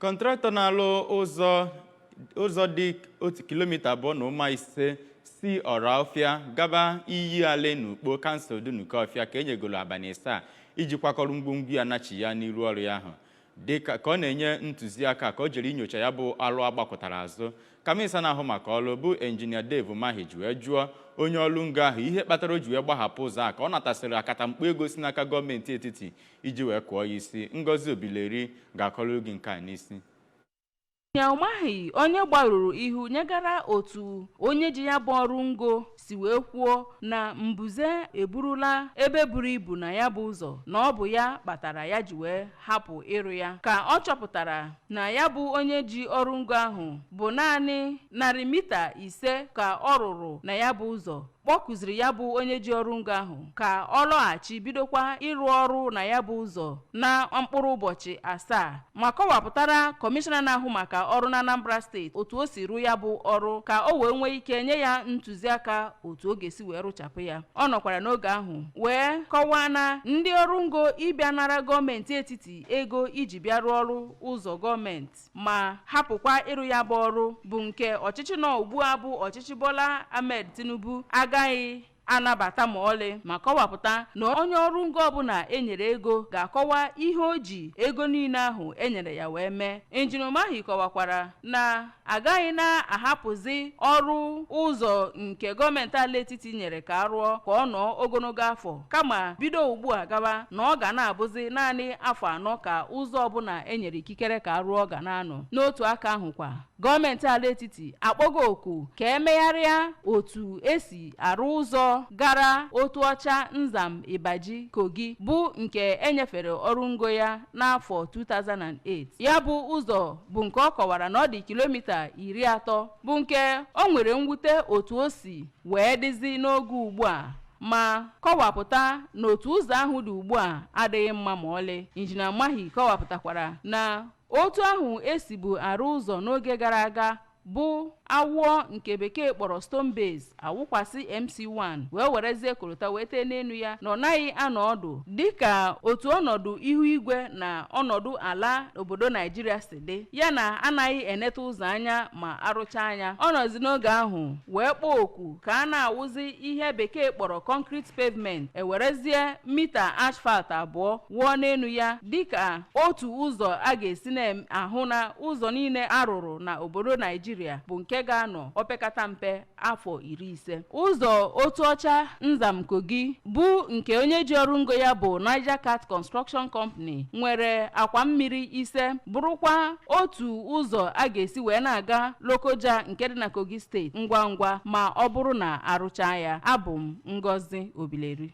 Kọntraktọ na-alụ ụzọ dị 1 kilomita 2.5 si Oraofia gaba iyi ale n'Ukpo kansụl dị n'Ukofia ka enyegolo abalị 7 iji kwakọrọ ngwongwo ya nachi ya n'iru ọrụ ya ahụ dịka ka ọ na-enye ntụziaka ka o jiri nyocha ya bụ alụ agbakọtara azụ. Kamisa na-ahụ maka ọrụ bụ Engineer Dave Mahij wee jụọ onye ọrụ ngo ahụ ihe kpatara o ji wee gbahapụ ụzọ a ka ọ natasịrị akatamkpo ego si n'aka gọọmenti etiti iji wee kụọ ya isi. Ngozi Obileri ga-akọrọ gị nke a n'isi. Nyaumahi onye gbarụrụ ihu nyegara otu onye ji ya bụ ọrụ ngo si wee kwuo na mbuze eburula ebe buru ibu na ya bụ ụzọ na ọ bụ ya kpatara ya ji wee hapụ ịrụ ya, ka ọ chọpụtara na ya bụ onye ji ọrụ ngo ahụ bụ naanị 500 mita ka ọ rụrụ na ya bụ ụzọ. Kpọkụziri ya bụ onye ji ọrụ ngo ahụ ka ọ lọghachi bidokwa ịrụ ọrụ na ya bụ ụzọ na mkpụrụ ụbọchị 7 ma kọwapụtara kọmishọna na-ahụ maka ọrụ na Anambra steeti otu o si rụ ya bụ ọrụ ka o wee nwee ike nye ya ntụziaka otu ọ ga-esi wee rụchapụ ya. Ọ nọkwara n'oge ahụ wee kọwaa na ndị ọrụ ngo ịbịa nara gọọmenti etiti ego iji bịa rụọ ọrụ ụzọ gọọmenti ma hapụkwa ịrụ ya bụ ọrụ bụ nke ọchịchị nọ ugbu a bụ ọchịchị Bola Ahmed Tinubu agaghị anabata ma ọlị, ma kọwapụta na onye ọrụ ngo ọbụla enyere ego ga-akọwa ihe o ji ego niile ahụ enyere ya wee mee. Injinia Mahi kọwakwara na agaghị na-ahapụzi ọrụ ụzọ nke gọọmenti ala etiti nyere ka arụọ ka ọ nọọ ogologo afọ, kama bido ugbu a gaba na ọ ga na-abụzi naanị afọ 4 ka ụzọ ọbụla enyere ikikere ka arụọ ga na-anọ. N'otu aka ahụkwa gọọmenti ala etiti akpọgo oku ka emegharịa otu esi arụ ụzọ gara Otu Ọcha Nzam Ibaji Kogi bụ nke enyefere ọrụ ngo ya n'afọ 2008. Ya bụ ụzọ bụ nke ọ kọwara na ọ dị kilomita 30 bụ nke o nwere mwute otu o si wee dịzi n'oge ugbu a ma kọwapụta na otu ụzọ ahụ dị ugbu a adịghị mma ma ọlị. Injinia Mahi kọwapụtakwara na otu ahụ esibu arụ ụzọ n'oge gara aga bụ awụọ nke bekee kpọrọ stone base awụkwasị MC1 wee werezie korota wee tee n'elu ya na ọ naghị anọ ọdụ dịka otu ọnọdụ ihu igwe na ọnọdụ ala obodo Naijiria si dị, ya na anaghị eneta ụzọ anya ma arụcha anya. Ọ nọzi n'oge ahụ wee kpọọ oku ka a na-awụzi ihe bekee kpọrọ concrete pavement ewerezie mita asphalt 2 wụọ n'elu ya dịka otu ụzọ a ga-esi na-ahụ na ụzọ niile arụrụ na obodo Naijiria bụ nke ga-anọ opekata mpe afọ 50. Ụzọ Otu Ọcha Nzam Kogi bụ nke onye ji ọrụ ngo ya bụ Niger Cat Construction Company nwere akwa mmiri 5 bụrụkwa otu ụzọ a ga-esi wee na-aga Lokoja nke dị na Kogi steeti ngwa ngwa ma ọ bụrụ na arụcha ya. Abụ m Ngozi Obileri.